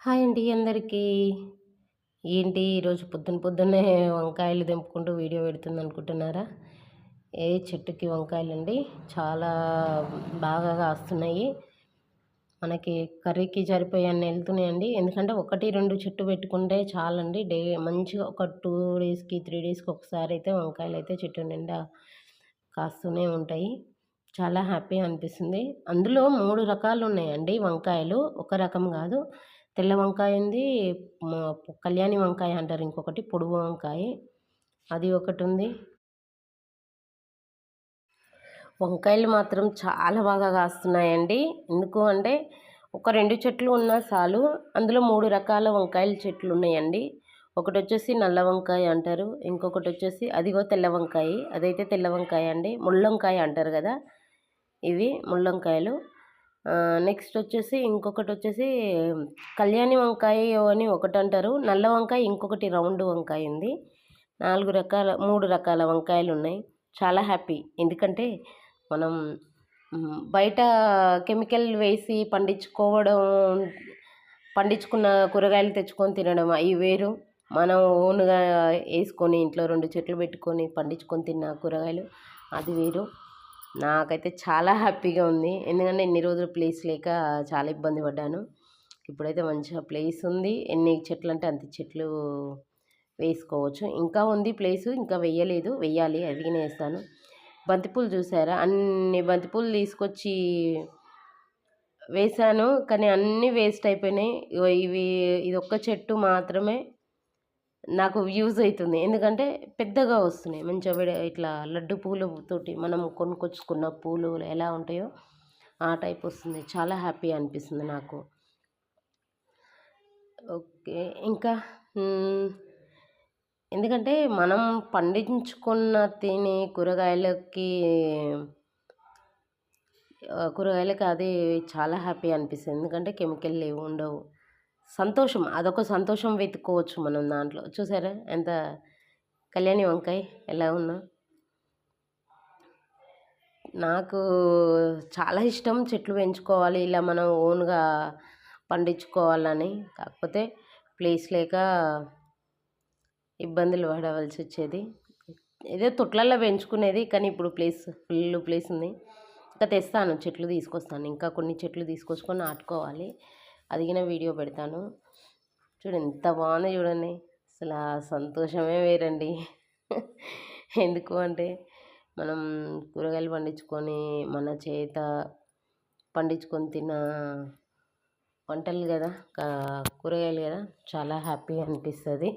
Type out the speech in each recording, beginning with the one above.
Hi అండి అందరికీ. ఏంటి ఈరోజు పొద్దున్నే వంకాయలు తెంపుకుంటూ వీడియో పెడుతుందనుకుంటున్నారా? ఏ చెట్టుకి వంకాయలండి చాలా బాగా కాస్తున్నాయి. మనకి కర్రీకి సరిపోయేన్ని ఎళ్తున్నాయండి. ఎందుకంటే 1, 2 చెట్టు పెట్టుకుంటే చాలండి. మంచిగా ఒక 2 డేస్‌కి, 3 డేస్‌కి ఒకసారైతే వంకాయలైతే చెట్టు నిండా కాస్తూనే ఉంటాయి. చాలా హ్యాపీగా అనిపిస్తుంది. అందులో 3 రకాలున్నాయండి వంకాయలు. ఒక రకం గాదు. తెల్ల వంకాయ ఉంది. మ కళ్యాణి వంకాయ అంటారు ఇంకొకటి పొడుగు వంకాయ. అది ఒకటుంది. వంకాయలు మాత్రం చాలా బాగా కాస్తున్నాయండి. ఎందుకు అంటే ఒక 2 చెట్లు ఉన్నా చాలు. అందులో 3 రకాల వంకాయల చెట్లున్నాయండి. ఒకటొచ్చేసి నల్ల వంకాయ అంటారు. ఇంకొకటొచ్చేసి అదిగో తెల్ల వంకాయ. అదైతే తెల్ల వంకాయ అండి. ముళ్ళొంకాయ అంటారు గదా! ఇవి ముళ్ళొంకాయలు. నెక్స్ట్ వచ్చేసి ఇంకొకటొచ్చేసి కళ్యాణి వంకాయ అని ఒకటంటారు. నల్ల వంకాయ ఇంకొకటి రౌండ్ వంకాయ ఉంది. 3 రకాల వంకాయలున్నాయి. చాలా హ్యాపీ. ఎందుకంటే మనం బయట కెమికల్ వేసి పండించుకున్న కూరగాయలు తెచ్చుకొని తినడం అయి వేరు. మనం ఓన్‌గా ఏసుకొని ఇంట్లో 2 చెట్లు పెట్టుకొని పండించుకొని తిన్న కూరగాయలు అది వేరు. నాకైతే చాలా హ్యాపీగా ఉంది. ఎందుకంటే ఇన్ని రోజులు ప్లేస్ లేక చాలా ఇబ్బంది పడ్డాను. ఇప్పుడైతే మంచిగా ప్లేస్ ఉంది. ఎన్ని చెట్లంటే అంత చెట్లు వేసుకోవచ్చు. ఇంకా ఉంది ప్లేసు. ఇంకా వెయ్యలేదు. వెయ్యాలి. అవిగినే ఏస్తాను. బంతిపూలు చూసారా? అన్ని బంతిపూలు తీసుకొచ్చి వేశాను. కానీ అన్నీ వేస్ట్ అయిపోయినాయి. ఇదొక్క చెట్టు మాత్రమే నాకు యూజ్ అవుతుంది. ఎందుకంటే పెద్దగా వస్తున్నాయి. మంచిగా ఇట్లా లడ్డు పూలతోటి మనం కొనుక్కొచ్చుకున్న పూలు ఎలా ఉంటాయో ఆ టైప్ వస్తుంది. చాలా హ్యాపీ అనిపిస్తుంది నాకు. ఓకే. ఇంకా ఎందుకంటే మనం పండించుకున్న తినే కూరగాయలకి అది చాలా హ్యాపీ అనిపిస్తుంది. ఎందుకంటే కెమికల్ ఉండవు. సంతోషం. అదొక సంతోషం వెతుక్కోవచ్చు మనం దాంట్లో. చూసారా ఎంత కళ్యాణి వంకాయ ఎలా ఉందో? నాకు చాలా ఇష్టం చెట్లు పెంచుకోవాలి. ఇలా మనం ఓన్‌గా పండించుకోవాలని. కాకపోతే ప్లేస్ లేక ఇబ్బందులు పడవలసి వచ్చేది. ఏదో తొట్లల్లో పెంచుకునేది. కానీ ఇప్పుడు ఫుల్ ప్లేస్ ఉంది. ఇంకా తెస్తాను చెట్లు తీసుకొస్తాను. ఇంకా కొన్ని చెట్లు తీసుకొచ్చుకొని నాటుకోవాలి. అదిగిన వీడియో పెడతాను. చూడండి ఎంత బాగుందో చూడండి. అసలు ఆ సంతోషమే వేరండి. ఎందుకు అంటే మనం కూరగాయలు పండించుకొని మన చేత పండించుకొని తిన్న వంటలు కదా, కూరగాయలు కదా, చాలా హ్యాపీ అనిపిస్తుంది.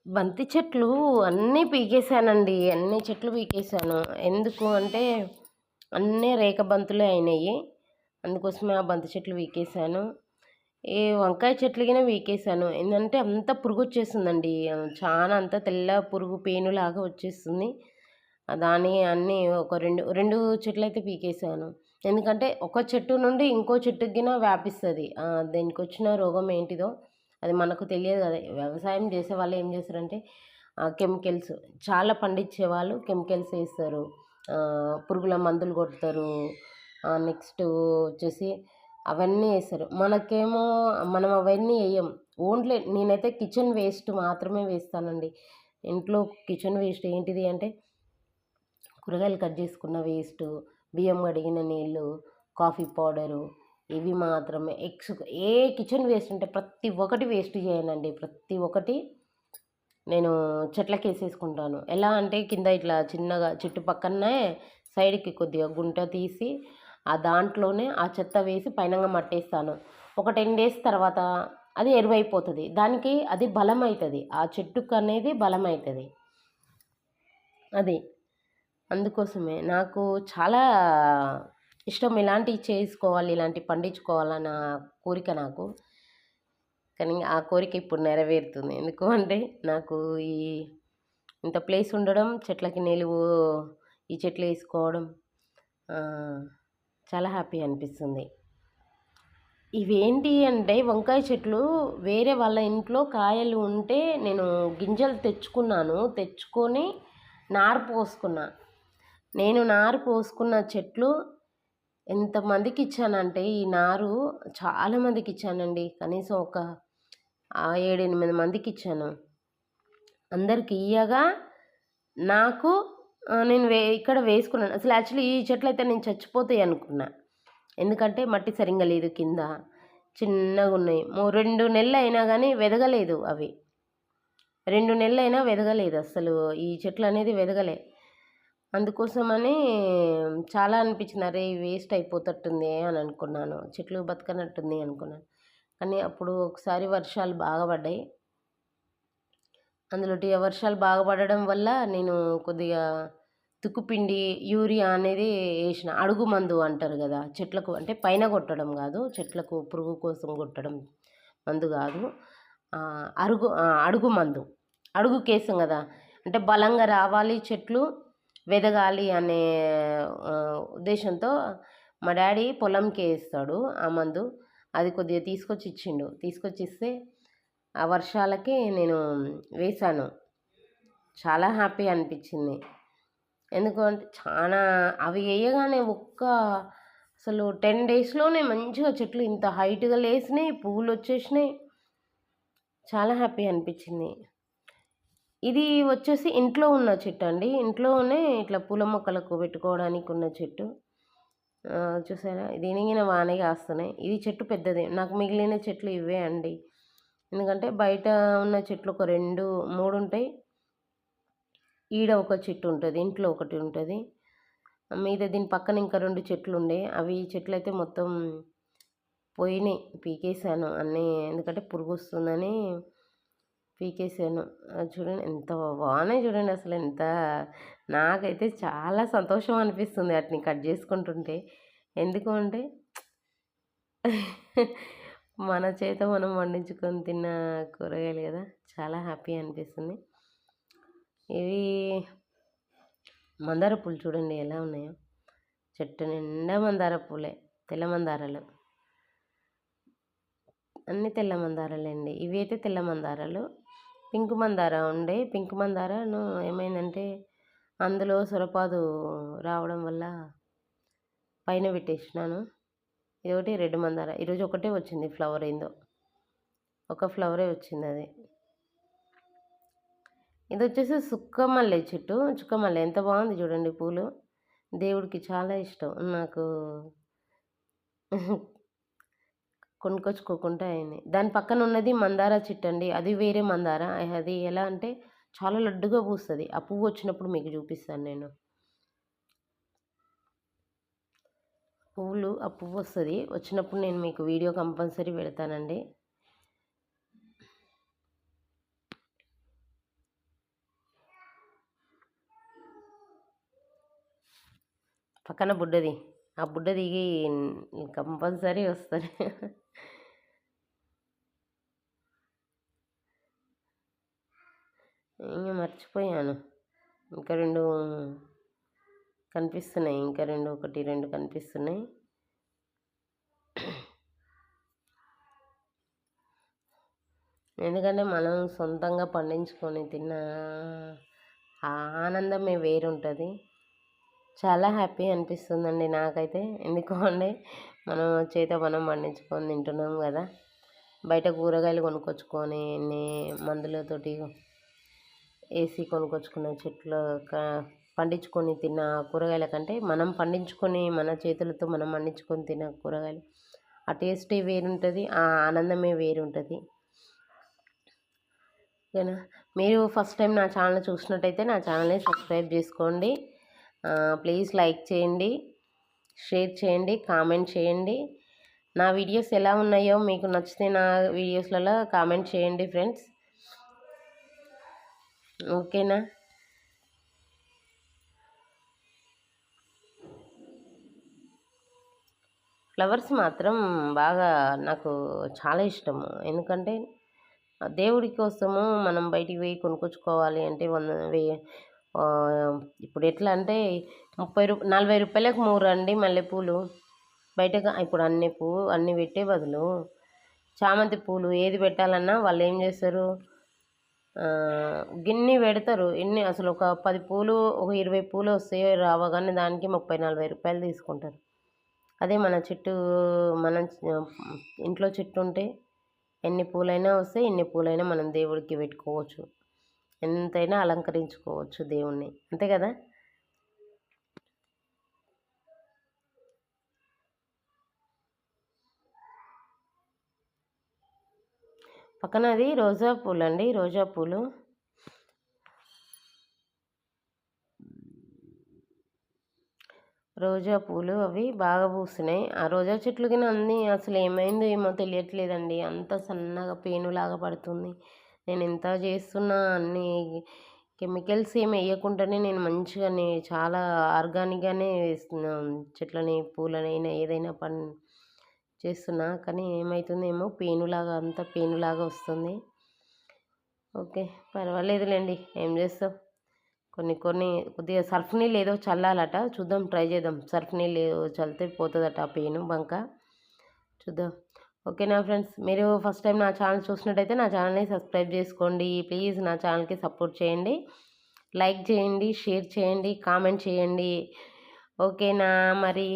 బంతి చెట్లు అన్నీ పీకేశానండి. అన్ని చెట్లు పీకేశాను. ఎందుకు అంటే అన్నీ రేఖ బంతులే అయినాయి. అందుకోసమే ఆ బంతి చెట్లు పీకేశాను. ఈ వంకాయ చెట్లు గిన పీకేశాను. ఏంటంటే అంతా పురుగు వచ్చేస్తుందండి. చాలా అంతా తెల్ల పురుగు పేనులాగా వచ్చేస్తుంది. దాని అన్నీ ఒక 2 చెట్లయితే పీకేశాను. ఎందుకంటే ఒక చెట్టు నుండి ఇంకో చెట్టుకి గిన వ్యాపిస్తుంది. దీనికి వచ్చిన రోగం ఏంటిదో అది మనకు తెలియదు కదా. వ్యవసాయం చేసేవాళ్ళు ఏం చేస్తారంటే కెమికల్స్ చాలా పండించేవాళ్ళు కెమికల్స్ వేస్తారు. పురుగుల మందులు కొడతారు. నెక్స్ట్ వచ్చేసి అవన్నీ వేస్తారు. మనం అవన్నీ వేయం. ఓన్లీ నేనైతే కిచెన్ వేస్ట్ మాత్రమే వేస్తానండి. ఇంట్లో కిచెన్ వేస్ట్ ఏంటిది అంటే కూరగాయలు కట్ చేసుకున్న వేస్టు, బియ్యం కడిగిన నీళ్ళు, కాఫీ పౌడరు, ఇవి మాత్రమే. ఏ కిచెన్ వేస్ట్ అంటే ప్రతి ఒక్కటి వేస్ట్ చేయనండి. ప్రతి ఒక్కటి నేను చెట్లకి వేసేసుకుంటాను. ఎలా అంటే కింద ఇట్లా చిన్నగా చెట్టు పక్కనే సైడ్కి కొద్దిగా గుంట తీసి దాంట్లోనే ఆ చెత్త వేసి పైనంగా మట్టేస్తాను. ఒక 10 డేస్ తర్వాత అది ఎరువైపోతుంది. దానికి అది బలం అవుతుంది. ఆ చెట్టుకు అనేది బలం అవుతుంది. అది అందుకోసమే నాకు చాలా ఇష్టం ఇలాంటివి చేసుకోవాలి, ఇలాంటివి పండించుకోవాలన్న కోరిక నాకు. కానీ ఆ కోరిక ఇప్పుడు నెరవేరుతుంది. ఎందుకు అంటే నాకు ఇంత ప్లేస్ ఉండడం, చెట్లకి ఈ చెట్లు వేసుకోవడం చాలా హ్యాపీ అనిపిస్తుంది. ఇవేంటి అంటే వంకాయ చెట్లు వేరే వాళ్ళ ఇంట్లో కాయలు ఉంటే నేను గింజలు తెచ్చుకొని నారు పోసుకున్నా. నేను నారు పోసుకున్న చెట్లు ఎంతమందికి ఇచ్చానంటే ఈ నారు చాలామందికి ఇచ్చానండి. కనీసం ఒక 7, 8 మందికి ఇచ్చాను. అందరికి ఇయ్యగా నాకు నేను ఇక్కడ వేసుకున్నాను. అసలు యాక్చువల్లీ ఈ చెట్లయితే నేను చచ్చిపోతాయి అనుకున్నా. ఎందుకంటే మట్టి సరింగా లేదు కింద. చిన్నగున్నాయి. 2 నెలలు అయినా గానీ వెదగలేదు అవి. 2 నెలలైనా వెదగలేదు అస్సలు. ఈ చెట్లనేది వెదగలే. అందుకోసమని చాలా అనిపించింది. అరే! వేస్ట్ అయిపోతట్టుంది అని అనుకున్నాను. చెట్లు బతకనట్టుంది అనుకున్నాను. కానీ అప్పుడు ఒకసారి వర్షాలు బాగా పడ్డాయి. అందులో వర్షాలు బాగా పడడం వల్ల నేను కొద్దిగా తుక్కుపిండి, యూరియా అనేది ఏసిన. అడుగు మందు అంటారు గదా! చెట్లకు అంటే పైన కొట్టడం గాదు. చెట్లకు పురుగు కోసం కొట్టడం మందు గాదు. అడుగు మందు. అడుగుకేసాం గదా! అంటే బలంగా రావాలి చెట్లు, వెదగాలి అనే ఉద్దేశంతో మా డాడీ పొలంకేస్తాడు ఆ మందు. అది కొద్దిగా తీసుకొచ్చి ఇచ్చిండు. తీసుకొచ్చి ఇస్తే ఆ వర్షాలకి నేను వేశాను. చాలా హ్యాపీ అనిపించింది. ఎందుకంటే చాలా అవి వేయగానే అసలు 10 డేస్‌లోనే మంచిగా చెట్లు ఇంత హైట్‌గా లేసినాయి, పువ్వులు వచ్చేసినాయి. చాలా హ్యాపీ అనిపించింది. ఇది వచ్చేసి ఇంట్లో ఉన్న చెట్టు అండి. ఇంట్లోనే ఇట్లా పూల మొక్కలకు పెట్టుకోవడానికి ఉన్న చెట్టు. చూసారా దీనికిన వానే కాస్తున్నాయి. ఇది చెట్టు పెద్దదే. నాకు మిగిలిన చెట్లు ఇవే అండి. ఎందుకంటే బయట ఉన్న చెట్లు ఒక 2, 3 ఉంటాయి. ఈడ ఒక చెట్టు ఉంటుంది, ఇంట్లో ఒకటి ఉంటుంది. మీద దీని పక్కన ఇంకా 2 చెట్లు ఉండే. అవి చెట్లయితే మొత్తం పోయినాయి, పీకేసాను అన్నీ. ఎందుకంటే పురుగు వస్తుందని పీకేసాను. చూడండి ఎంత బాగున్నాయి చూడండి. అసలు ఎంత నాకైతే చాలా సంతోషం అనిపిస్తుంది వాటిని కట్ చేసుకుంటుంటే. ఎందుకు అంటే మన చేత మనం వండించుకొని తిన్న కూరగాయలు కదా, చాలా హ్యాపీ అనిపిస్తుంది. ఇవి మందార పూలు చూడండి ఎలా ఉన్నాయో. చెట్టు నిండా మందార పూలే, తెల్ల మందారాలు. అన్నీ తెల్ల మందారాలే అండి. ఇవి అయితే తెల్ల మందారాలు. పింక్ మందార ఉండే. పింక్ మందారను ఏమైందంటే అందులో సొరపాదు రావడం వల్ల పైన పెట్టేసినాను. ఇదొకటి రెడ్ మందార. ఈరోజు ఒకటే వచ్చింది ఫ్లవర్. ఏందో ఒక ఫ్లవరే వచ్చింది అది. ఇది వచ్చేసి సుక్కమల్లె చెట్టు. చుక్కమల్లె ఎంత బాగుంది చూడండి పూలు. దేవుడికి చాలా ఇష్టం. నాకు కొనుక్కొచ్చుకోకుండా అయింది. దాని పక్కన ఉన్నది మందార చెట్టు అండి. అది వేరే మందార. అది ఎలా అంటే చాలా లడ్డుగా పూస్తుంది. ఆ పువ్వు వచ్చినప్పుడు మీకు చూపిస్తాను నేను. ఆ పువ్వు వస్తుంది. వచ్చినప్పుడు నేను మీకు వీడియో కంపల్సరీ పెడతానండి. పక్కన బుడ్డది. ఆ బుడ్డ దిగి కంపల్సరీ వస్తుంది. ఇంకా మర్చిపోయాను. ఇంకా 2 కనిపిస్తున్నాయి. ఇంకా 2 కనిపిస్తున్నాయి. ఎందుకంటే మనం సొంతంగా పండించుకొని తిన్న ఆనందమే వేరుంటుంది. చాలా హ్యాపీ అనిపిస్తుందండి నాకైతే. ఎందుకో అండి మనం చేత మనం పండించుకొని తింటున్నాం కదా. బయట కూరగాయలు కొనుక్కొచ్చుకొని మందులతోటి వేసి కొనుక్కొచ్చుకున్న చెట్లు పండించుకొని తిన్న కూరగాయల కంటే మనం పండించుకొని మన చేతులతో మనం పండించుకొని తిన్న కూరగాయలు ఆ టేస్టే వేరుంటుంది, ఆ ఆనందమే వేరుంటుంది. ఓకేనా? మీరు ఫస్ట్ టైం నా ఛానల్ చూసినట్టయితే నా ఛానల్ని సబ్స్క్రైబ్ చేసుకోండి. ప్లీజ్ లైక్ చేయండి, షేర్ చేయండి, కామెంట్ చేయండి. నా వీడియోస్ ఎలా ఉన్నాయో మీకు నచ్చితే నా వీడియోస్లలో కామెంట్ చేయండి ఫ్రెండ్స్. ఓకేనా? ఫ్లవర్స్ మాత్రం బాగా నాకు చాలా ఇష్టము. ఎందుకంటే దేవుడి కోసము మనం బయటికి పోయి కొనుక్కొచ్చుకోవాలి అంటే ఇప్పుడు ఎట్లా అంటే 40 రూపాయలకు 3 అండి మల్లెపూలు. బయటగా ఇప్పుడు అన్ని పెట్టే బదులు చామంతి పూలు ఏది పెట్టాలన్నా వాళ్ళు ఏం చేస్తారు, గిన్ని పెడతారు. అసలు ఒక 10 పూలు, ఒక 20 పూలు వస్తాయో రావో కానీ దానికి 30, 40 రూపాయలు తీసుకుంటారు. అదే మన చెట్టు మన ఇంట్లో చెట్టు ఉంటే ఎన్ని పూలైనా వస్తాయి, ఎన్ని పూలైనా మనం దేవుడికి పెట్టుకోవచ్చు, ఎంతైనా అలంకరించుకోవచ్చు దేవుణ్ణి, అంతే కదా. పక్కన అది రోజా పూలు అండి, రోజా పూలు. రోజా పూలు అవి బాగా పూస్తున్నాయి. ఆ రోజా చెట్లు కింద అన్నీ అసలు ఏమైందో ఏమో తెలియట్లేదండి, అంత సన్నగా పేనులాగా పడుతుంది. నేను ఎంత చేస్తున్నా అన్నీ కెమికల్స్ ఏమి వేయకుండానే నేను మంచిగా చాలా ఆర్గానిక్గానే వేస్తున్నాను చెట్లని, పూలనైనా ఏదైనా చేస్తున్నా. కానీ ఏమవుతుందేమో పేనులాగా, అంత పేనులాగా వస్తుంది. ఓకే, పర్వాలేదులేండి, ఏం చేస్తాం. కొన్ని కొద్దిగా సర్ఫ్ నీళ్ళు ఏదో చల్లాలట, చూద్దాం, ట్రై చేద్దాం. సర్ఫ్ నీళ్ళు చల్లితే పోతుందట ఆ పెయిన్ బంక, చూద్దాం. ఓకేనా ఫ్రెండ్స్, మీరు ఫస్ట్ టైం నా ఛానల్ చూసినట్టయితే నా ఛానల్ని సబ్స్క్రైబ్ చేసుకోండి ప్లీజ్. నా ఛానల్కి సపోర్ట్ చేయండి, లైక్ చేయండి, షేర్ చేయండి, కామెంట్ చేయండి. ఓకేనా మరి.